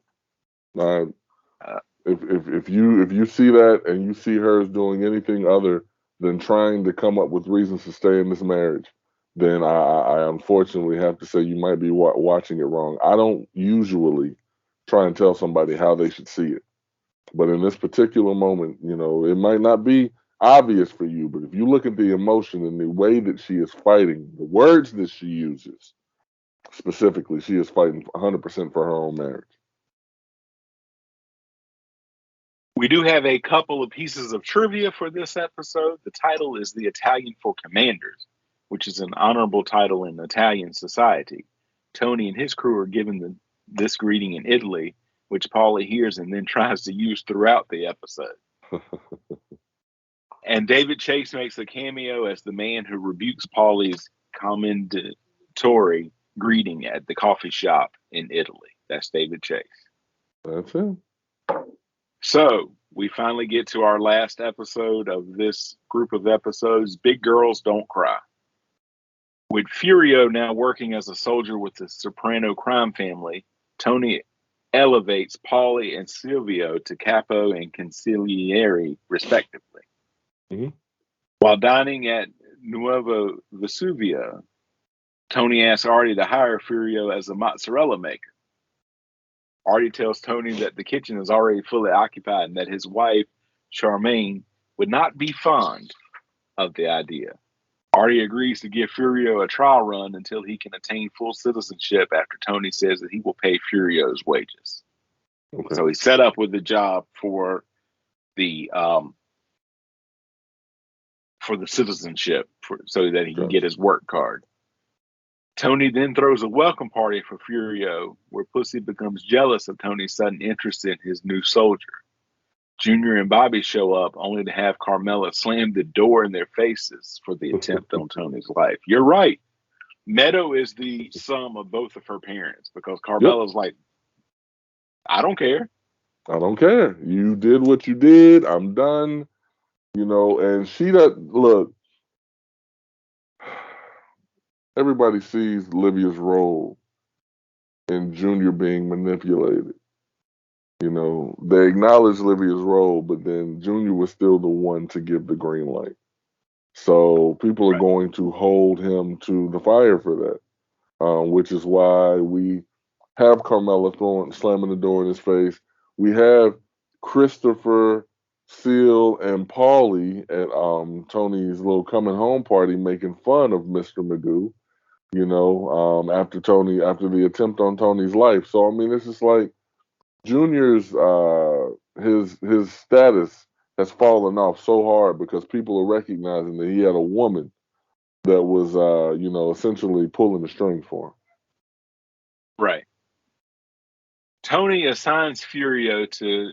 Uh, Uh, if you see that and you see her as doing anything other than trying to come up with reasons to stay in this marriage, then I unfortunately have to say you might be watching it wrong. I don't usually try and tell somebody how they should see it, but in this particular moment, it might not be obvious for you, but if you look at the emotion and the way that she is fighting, the words that she uses specifically, she is fighting 100% for her own marriage. We do have a couple of pieces of trivia for this episode. The title is The Italian for Commanders, which is an honorable title in Italian society. Tony and his crew are given this greeting in Italy, which Paulie hears and then tries to use throughout the episode. And David Chase makes a cameo as the man who rebukes Paulie's commendatory greeting at the coffee shop in Italy. That's David Chase. That's it. So we finally get to our last episode of this group of episodes, Big Girls Don't Cry. With Furio now working as a soldier with the Soprano crime family, Tony elevates Paulie and Silvio to capo and consigliere, respectively. Mm-hmm. While dining at Nuovo Vesuvio, Tony asks Artie to hire Furio as a mozzarella maker. Artie tells Tony that the kitchen is already fully occupied and that his wife, Charmaine, would not be fond of the idea. Artie agrees to give Furio a trial run until he can attain full citizenship after Tony says that he will pay Furio's wages. Okay. So he's set up with the job for the citizenship so that he can get his work card. Tony then throws a welcome party for Furio, where Pussy becomes jealous of Tony's sudden interest in his new soldier. Junior and Bobby show up only to have Carmela slam the door in their faces for the attempt on Tony's life. You're right. Meadow is the sum of both of her parents because Carmela's like, I don't care. I don't care. You did what you did. I'm done. And she does look. Everybody sees Livia's role in Junior being manipulated. They acknowledge Livia's role, but then Junior was still the one to give the green light. So people are going to hold him to the fire for that, which is why we have Carmela slamming the door in his face. We have Christopher, Seal, and Paulie at Tony's little coming home party making fun of Mr. Magoo, after the attempt on Tony's life. So I mean, it's just like Junior's his status has fallen off so hard because people are recognizing that he had a woman that was essentially pulling the strings for him. Right. Tony assigns Furio to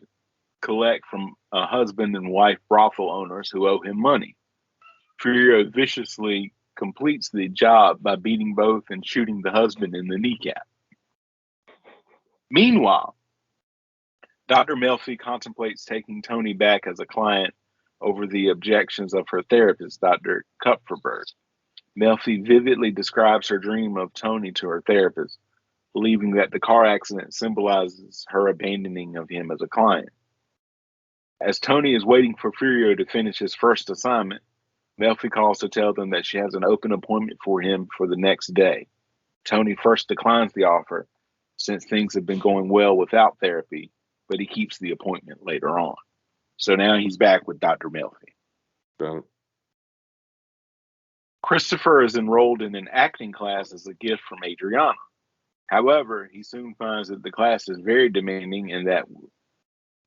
collect from a husband and wife brothel owners who owe him money. Furio viciously completes the job by beating both and shooting the husband in the kneecap. Meanwhile, Dr. Melfi contemplates taking Tony back as a client over the objections of her therapist, Dr. Kupferberg. Melfi vividly describes her dream of Tony to her therapist, believing that the car accident symbolizes her abandoning of him as a client. As Tony is waiting for Furio to finish his first assignment, Melfi calls to tell them that she has an open appointment for him for the next day. Tony first declines the offer since things have been going well without therapy, but he keeps the appointment later on. So now he's back with Dr. Melfi. Got it. Christopher is enrolled in an acting class as a gift from Adriana. However, he soon finds that the class is very demanding and that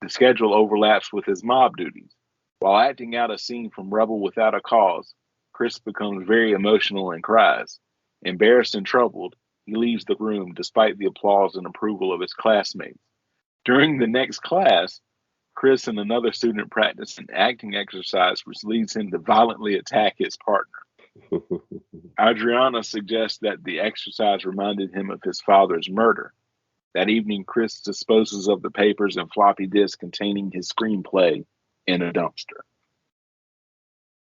the schedule overlaps with his mob duties. While acting out a scene from Rebel Without a Cause, Chris becomes very emotional and cries. Embarrassed and troubled, he leaves the room despite the applause and approval of his classmates. During the next class, Chris and another student practice an acting exercise which leads him to violently attack his partner. Adriana suggests that the exercise reminded him of his father's murder. That evening, Chris disposes of the papers and floppy disk containing his screenplay in a dumpster.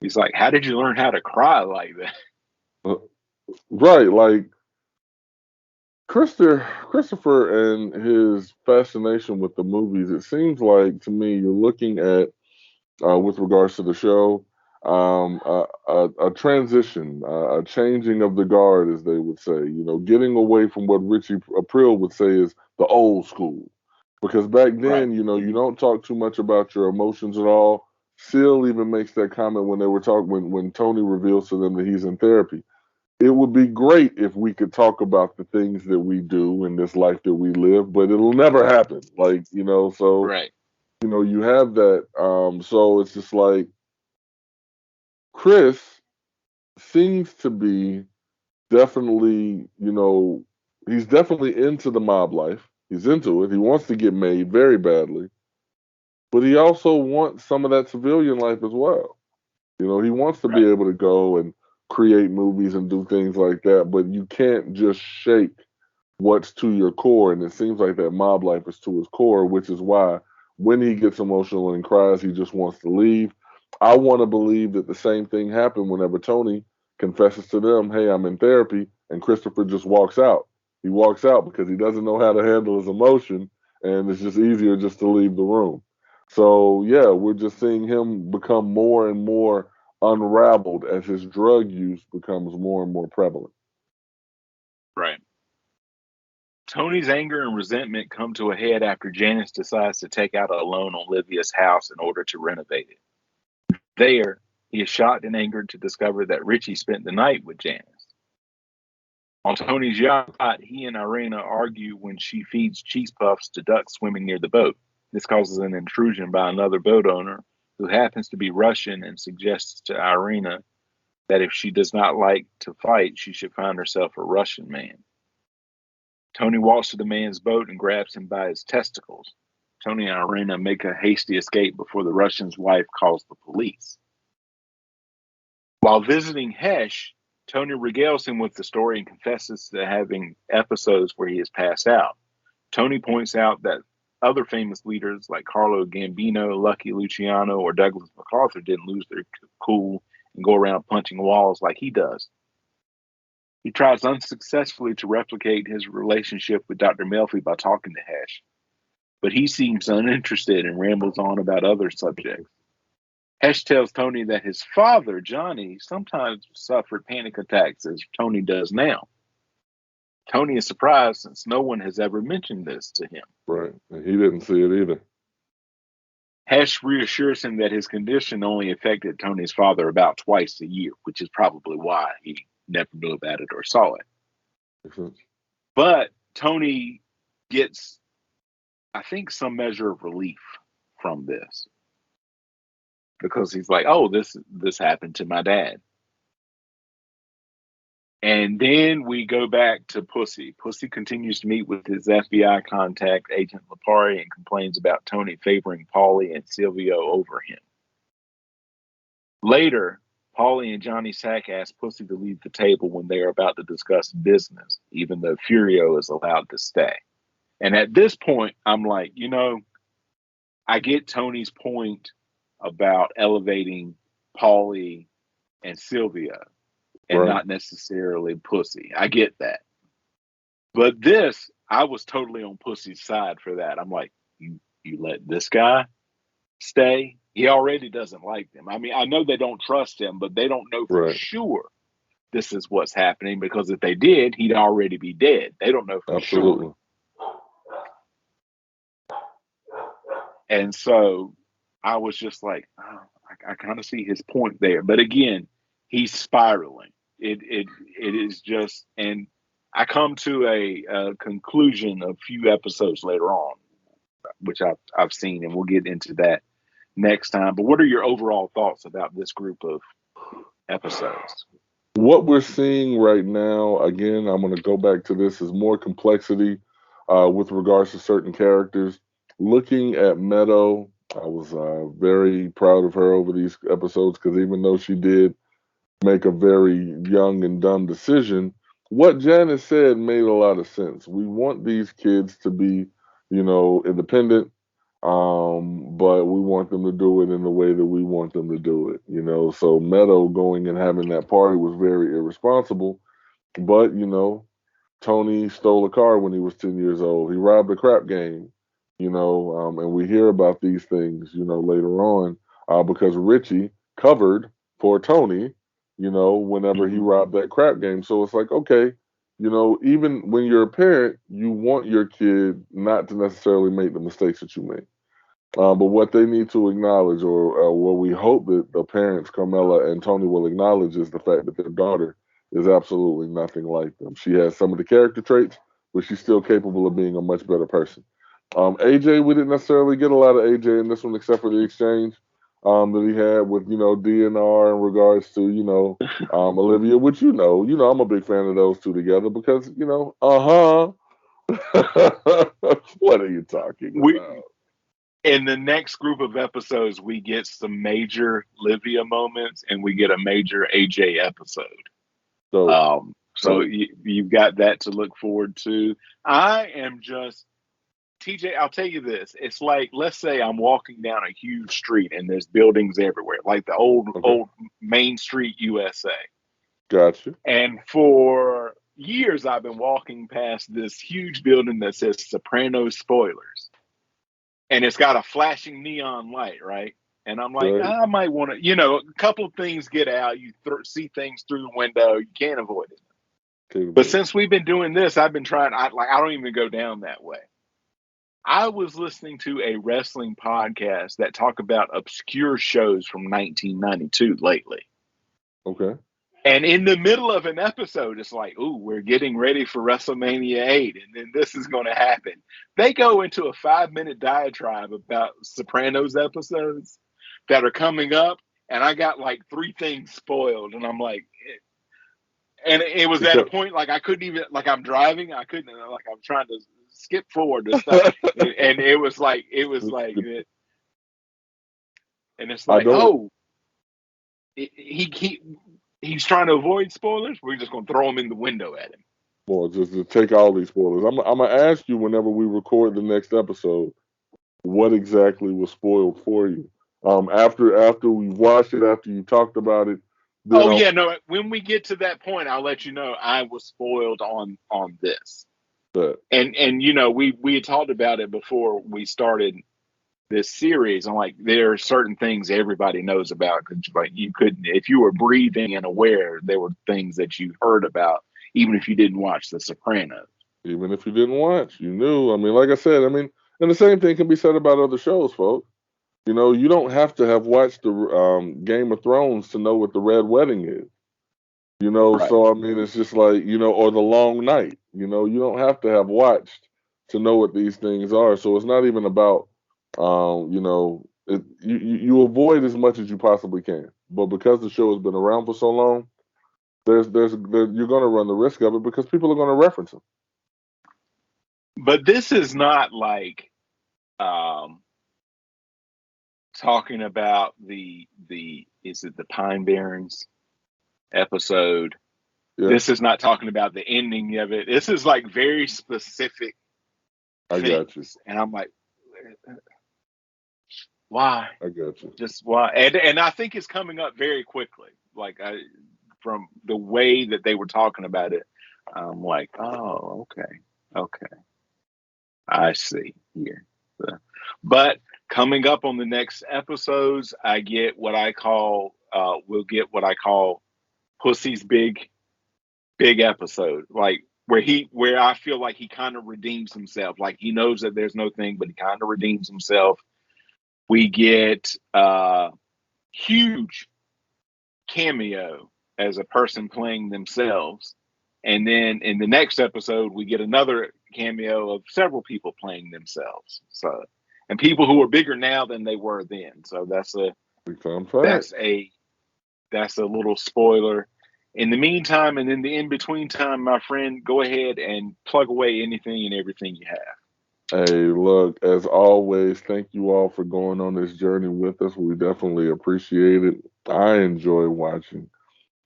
He's like, how did you learn how to cry like that? Right, like Christopher and his fascination with the movies, it seems like to me you're looking at, with regards to the show, a transition, a changing of the guard, as they would say. You know, getting away from what Richie April would say is the old school. Because back Right. then, you know, you don't talk too much about your emotions at all. Seal even makes that comment when they were talking when Tony reveals to them that he's in therapy. It would be great if we could talk about the things that we do in this life that we live, but it'll never happen. Like, you know, so Right. you know, you have that. So it's just like Chris seems to be definitely, you know, he's definitely into the mob life. He's into it. He wants to get made very badly, but he also wants some of that civilian life as well. You know, he wants to be Right. able to go and create movies and do things like that, but you can't just shake what's to your core. And it seems like that mob life is to his core, which is why when he gets emotional and cries, he just wants to leave. I want to believe that the same thing happened whenever Tony confesses to them, hey, I'm in therapy, and Christopher just walks out. He walks out because he doesn't know how to handle his emotion, and it's just easier just to leave the room. So, yeah, we're just seeing him become more and more unraveled as his drug use becomes more and more prevalent. Right. Tony's anger and resentment come to a head after Janice decides to take out a loan on Livia's house in order to renovate it. There, he is shocked and angered to discover that Richie spent the night with Janice. On Tony's yacht, he and Irina argue when she feeds cheese puffs to ducks swimming near the boat. This causes an intrusion by another boat owner who happens to be Russian and suggests to Irina that if she does not like to fight, she should find herself a Russian man. Tony walks to the man's boat and grabs him by his testicles. Tony and Irina make a hasty escape before the Russian's wife calls the police. While visiting Hesh, Tony regales him with the story and confesses to having episodes where he has passed out. Tony points out that other famous leaders like Carlo Gambino, Lucky Luciano, or Douglas MacArthur didn't lose their cool and go around punching walls like he does. He tries unsuccessfully to replicate his relationship with Dr. Melfi by talking to Hesh, but he seems uninterested and rambles on about other subjects. Hesh tells Tony that his father, Johnny, sometimes suffered panic attacks as Tony does now. Tony is surprised since no one has ever mentioned this to him. Right. And he didn't see it either. Hesh reassures him that his condition only affected Tony's father about twice a year, which is probably why he never knew about it or saw it. Makes sense. But Tony gets, I think, some measure of relief from this because he's like, "Oh, this happened to my dad." And then we go back to Pussy. Pussy continues to meet with his FBI contact, Agent Lipari, and complains about Tony favoring Paulie and Silvio over him. Later, Paulie and Johnny Sack ask Pussy to leave the table when they are about to discuss business, even though Furio is allowed to stay. And at this point, I'm like, you know, I get Tony's point about elevating Paulie and Sylvia and Right. not necessarily Pussy. I get that. But this, I was totally on Pussy's side for that. I'm like, you let this guy stay? He already doesn't like them. I mean, I know they don't trust him, but they don't know for Right. sure this is what's happening, because if they did, he'd already be dead. They don't know for sure. Absolutely. And so I was just like, oh, I kind of see his point there. But again, he's spiraling. It is just, and I come to a conclusion a few episodes later on, which I've seen, and we'll get into that next time. But what are your overall thoughts about this group of episodes? What we're seeing right now, again, I'm going to go back to this, is more complexity with regards to certain characters. Looking at Meadow, I was very proud of her over these episodes, because even though she did make a very young and dumb decision, what Janice said made a lot of sense. We want these kids to be, independent, but we want them to do it in the way that we want them to do it. So Meadow going and having that party was very irresponsible. But Tony stole a car when he was 10 years old. He robbed a crap game. And we hear about these things, later on, because Richie covered for Tony, whenever he robbed that crap game. So it's like, okay, even when you're a parent, you want your kid not to necessarily make the mistakes that you make. But what they need to acknowledge, or what we hope that the parents, Carmela and Tony, will acknowledge, is the fact that their daughter is absolutely nothing like them. She has some of the character traits, but she's still capable of being a much better person. AJ, we didn't necessarily get a lot of AJ in this one, except for the exchange that he had with, DNR in regards to, Olivia, which, I'm a big fan of those two together, because, what are you talking about? In the next group of episodes, we get some major Livia moments, and we get a major AJ episode. So you've got that to look forward to. I am just, TJ, I'll tell you this. It's like, let's say I'm walking down a huge street and there's buildings everywhere, like the old Main Street, USA. Gotcha. And for years, I've been walking past this huge building that says Sopranos Spoilers. And it's got a flashing neon light, right? And I'm like, Right. I might want to, a couple of things get out. You see things through the window. You can't avoid it. But since we've been doing this, I've been trying. I don't even go down that way. I was listening to a wrestling podcast that talk about obscure shows from 1992 lately. Okay. And in the middle of an episode, it's like, ooh, we're getting ready for WrestleMania 8, and then this is going to happen. They go into a 5-minute diatribe about Sopranos episodes that are coming up, and I got like 3 things spoiled, and I'm like, and it was at a point like I couldn't even, like I'm driving, I couldn't, like I'm trying to skip forward to stuff, and it was like, and it's like, he's trying to avoid spoilers. We're just going to throw them in the window at him. Well, just to take all these spoilers. I'm going to ask you whenever we record the next episode, what exactly was spoiled for you? After we watched it, after you talked about it. When we get to that point, I'll let you know I was spoiled on this. And we had talked about it before we started this series. I'm like, there are certain things everybody knows about, but you couldn't, if you were breathing and aware, there were things that you heard about, even if you didn't watch The Sopranos. Even if you didn't watch, you knew. I mean, like I said, and the same thing can be said about other shows, folks. You don't have to have watched the Game of Thrones to know what the Red Wedding is. Right. So it's just like, or the Long Night. You don't have to have watched to know what these things are. So it's not even about you avoid as much as you possibly can, but because the show has been around for so long, you're going to run the risk of it, because people are going to reference them. But this is not like talking about the Pine Barrens episode. Yeah. This is not talking about the ending of it. This is like very specific things. I got you. And I'm like, why? I got you. Just why? And I think it's coming up very quickly. Like from the way that they were talking about it, I'm like, oh, okay, I see here. But coming up on the next episodes, we'll get what I call Pussy's Big big episode, like where I feel like he kind of redeems himself. Like he knows that there's no thing, but he kind of redeems himself. We get huge cameo as a person playing themselves. And then in the next episode, we get another cameo of several people playing themselves. So, and people who are bigger now than they were then. So that's Big time fact. that's a little spoiler. In the meantime, and in the in between time, my friend, go ahead and plug away anything and everything you have. Hey, look, as always, thank you all for going on this journey with us. We definitely appreciate it. I enjoy watching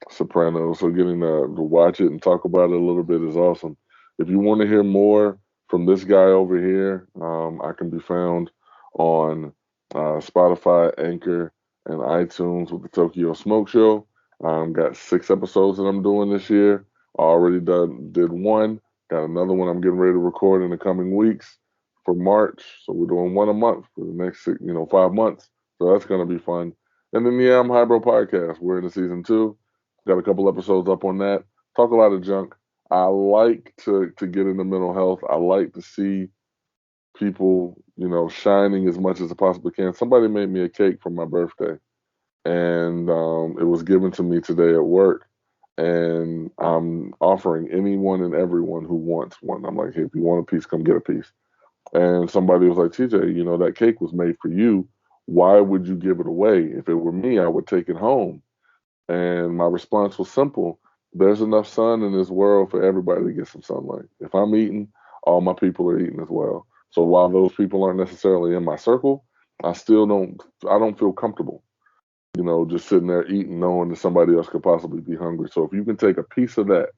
Sopranos, so getting to watch it and talk about it a little bit is awesome. If you want to hear more from this guy over here, I can be found on Spotify, Anchor, and iTunes with the Tokyo Smoke Show. Got 6 episodes that I'm doing this year. Did one. Got another one I'm getting ready to record in the coming weeks for March. So we're doing one a month for the next 5 months. So that's gonna be fun. And then I'm Hybro Podcast. We're in the season 2. Got a couple episodes up on that. Talk a lot of junk. I like to get into mental health. I like to see people, shining as much as I possibly can. Somebody made me a cake for my birthday, and it was given to me today at work. And I'm offering anyone and everyone who wants one. I'm like, hey, if you want a piece, come get a piece. And somebody was like, TJ, that cake was made for you. Why would you give it away? If it were me, I would take it home. And my response was simple. There's enough sun in this world for everybody to get some sunlight. If I'm eating, all my people are eating as well. So while those people aren't necessarily in my circle, I don't feel comfortable, just sitting there eating knowing that somebody else could possibly be hungry. So if you can take a piece of that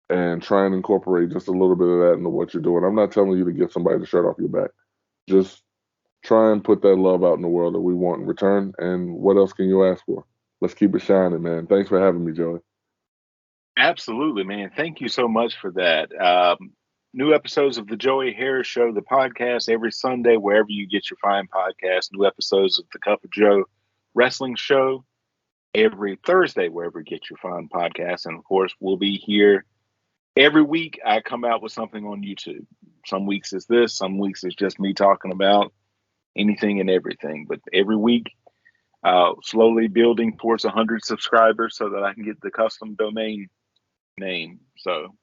and try and incorporate just a little bit of that into what you're doing, I'm not telling you to give somebody the shirt off your back. Just try and put that love out in the world that we want in return. And what else can you ask for? Let's keep it shining, man. Thanks for having me, Joey. Absolutely, man. Thank you so much for that. New episodes of the Joey Harris Show, the podcast, every Sunday, wherever you get your fine podcasts. New episodes of the Cup of Joe Wrestling Show every Thursday, wherever you get your fine podcasts. And of course, we'll be here every week. I come out with something on YouTube. Some weeks is this, some weeks is just me talking about anything and everything. But every week, slowly building towards 100 subscribers so that I can get the custom domain name. So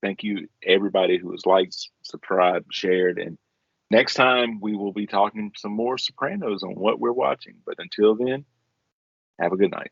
thank you everybody who has liked, subscribed, shared, and next time we will be talking some more Sopranos on what we're watching. But until then, have a good night.